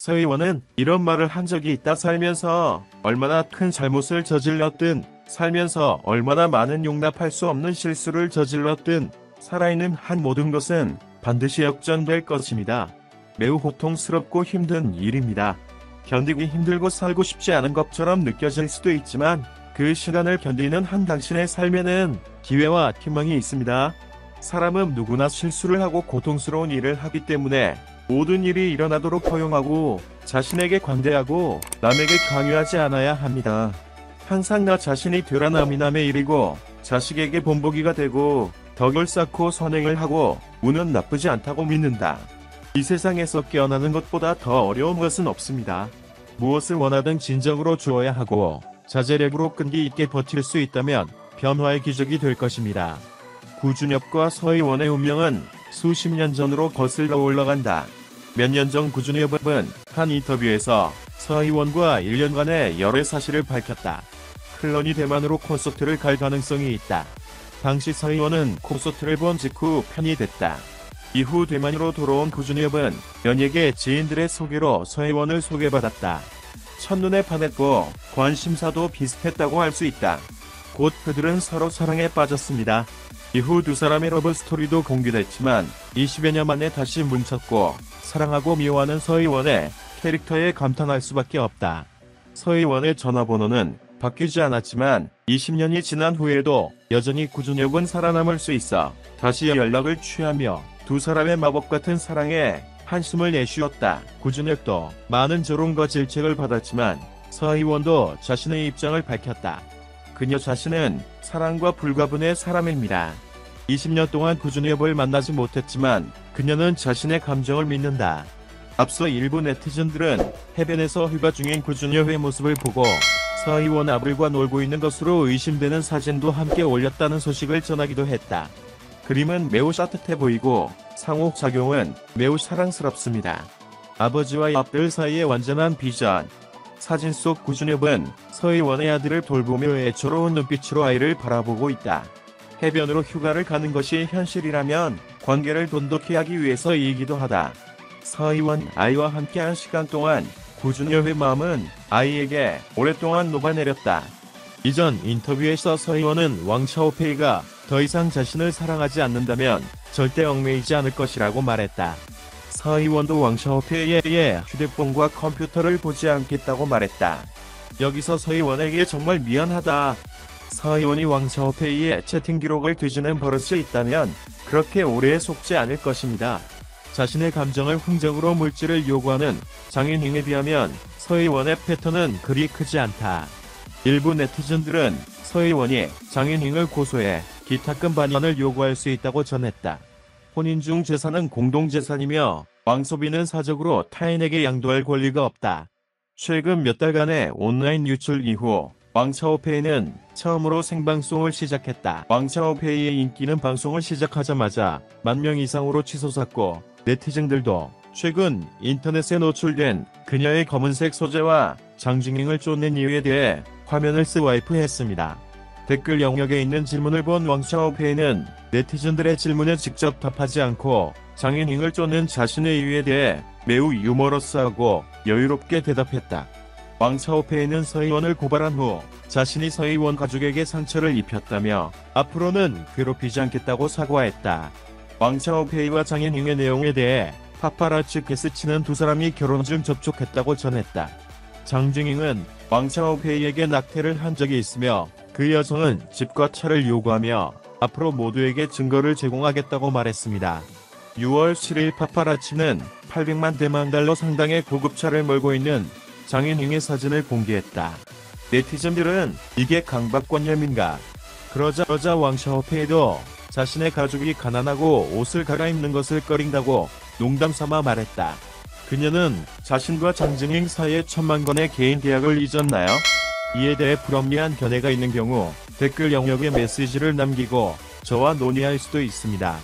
서 의원은 이런 말을 한 적이 있다. 살면서 얼마나 큰 잘못을 저질렀든, 살면서 얼마나 많은 용납할 수 없는 실수를 저질렀든 살아있는 한 모든 것은 반드시 역전될 것입니다. 매우 고통스럽고 힘든 일입니다. 견디기 힘들고 살고 싶지 않은 것처럼 느껴질 수도 있지만 그 시간을 견디는 한 당신의 삶에는 기회와 희망이 있습니다. 사람은 누구나 실수를 하고 고통스러운 일을 하기 때문에 모든 일이 일어나도록 허용하고 자신에게 관대하고 남에게 강요하지 않아야 합니다. 항상 나 자신이 되라 남이 남의 일이고 자식에게 본보기가 되고 덕을 쌓고 선행을 하고 운은 나쁘지 않다고 믿는다. 이 세상에서 깨어나는 것보다 더 어려운 것은 없습니다. 무엇을 원하든 진정으로 주어야 하고 자제력으로 끈기 있게 버틸 수 있다면 변화의 기적이 될 것입니다. 구준엽과 서 의원의 운명은 수십 년 전으로 거슬러 올라간다. 몇 년 전 구준엽은 한 인터뷰에서 서 의원과 1년간의 열애 사실을 밝혔다. 클론이 대만으로 콘서트를 갈 가능성이 있다. 당시 서 의원은 콘서트를 본 직후 팬이 됐다. 이후 대만으로 돌아온 구준엽은 연예계 지인들의 소개로 서 의원을 소개받았다. 첫눈에 반했고 관심사도 비슷했다고 할 수 있다. 곧 그들은 서로 사랑에 빠졌습니다. 이후 두 사람의 러브 스토리도 공개됐지만 20여 년 만에 다시 뭉쳤고 사랑하고 미워하는 서 의원의 캐릭터에 감탄할 수밖에 없다. 서 의원의 전화번호는 바뀌지 않았지만 20년이 지난 후에도 여전히 구준엽은 살아남을 수 있어 다시 연락을 취하며 두 사람의 마법 같은 사랑에 한숨을 내쉬었다. 구준엽도 많은 조롱과 질책을 받았지만 서 의원도 자신의 입장을 밝혔다. 그녀 자신은 사랑과 불가분의 사람입니다. 20년 동안 구준엽을 만나지 못했지만 그녀는 자신의 감정을 믿는다. 앞서 일부 네티즌들은 해변에서 휴가 중인 구준엽의 모습을 보고 서 의원 아들과 놀고 있는 것으로 의심되는 사진도 함께 올렸다는 소식을 전하기도 했다. 그림은 매우 따뜻해 보이고 상호작용은 매우 사랑스럽습니다. 아버지와 아들 사이의 완전한 비전. 사진 속 구준엽은 서 의원의 아들을 돌보며 애처로운 눈빛으로 아이를 바라보고 있다. 해변으로 휴가를 가는 것이 현실이라면 관계를 돈독히 하기 위해서이기도 하다. 서 의원 아이와 함께한 시간 동안 구준엽의 마음은 아이에게 오랫동안 녹아내렸다. 이전 인터뷰에서 서 의원은 왕샤오페이가 더 이상 자신을 사랑하지 않는다면 절대 얽매이지 않을 것이라고 말했다. 서 의원도 왕샤오페이의 휴대폰과 컴퓨터를 보지 않겠다고 말했다. 여기서 서 의원에게 정말 미안하다. 서 의원이 왕샤오페이의 채팅 기록을 뒤지는 버릇이 있다면 그렇게 오래 속지 않을 것입니다. 자신의 감정을 흥정으로 물질을 요구하는 장윤잉에 비하면 서 의원의 패턴은 그리 크지 않다. 일부 네티즌들은 서 의원이 장윤잉을 고소해 기탁금 반환을 요구할 수 있다고 전했다. 혼인 중 재산은 공동재산이며 왕소비는 사적으로 타인에게 양도할 권리가 없다. 최근 몇 달간의 온라인 유출 이후 왕샤오페이는 처음으로 생방송을 시작했다. 왕샤오페이의 인기는 방송을 시작하자마자 10,000명 이상으로 치솟았고 네티즌들도 최근 인터넷에 노출된 그녀의 검은색 소재와 장준잉을 쫓는 이유에 대해 화면을 스와이프했습니다. 댓글 영역에 있는 질문을 본 왕샤오페이는 네티즌들의 질문에 직접 답하지 않고 장윤잉을 쫓는 자신의 이유에 대해 매우 유머러스하고 여유롭게 대답했다. 왕샤오페이는 서 의원을 고발한 후 자신이 서 의원 가족에게 상처를 입혔다며 앞으로는 괴롭히지 않겠다고 사과했다. 왕샤오페이와 장윤잉의 내용에 대해 파파라치 개스치는 두 사람이 결혼 중 접촉했다고 전했다. 장준잉은 왕샤오페이에게 낙태를 한 적이 있으며 그 여성은 집과 차를 요구하며 앞으로 모두에게 증거를 제공하겠다고 말했습니다. 6월 7일 파파라치는 800만 대만 달러 상당의 고급차를 몰고 있는 장윤잉의 사진을 공개했다. 네티즌들은 이게 강박관념인가? 그러자 왕샤오페이도 자신의 가족이 가난하고 옷을 갈아입는 것을 꺼린다고 농담삼아 말했다. 그녀는 자신과 장준잉 사이에 1,000만 건의 개인 계약을 잊었나요? 이에 대해 불합리한 견해가 있는 경우 댓글 영역에 메시지를 남기고 저와 논의할 수도 있습니다.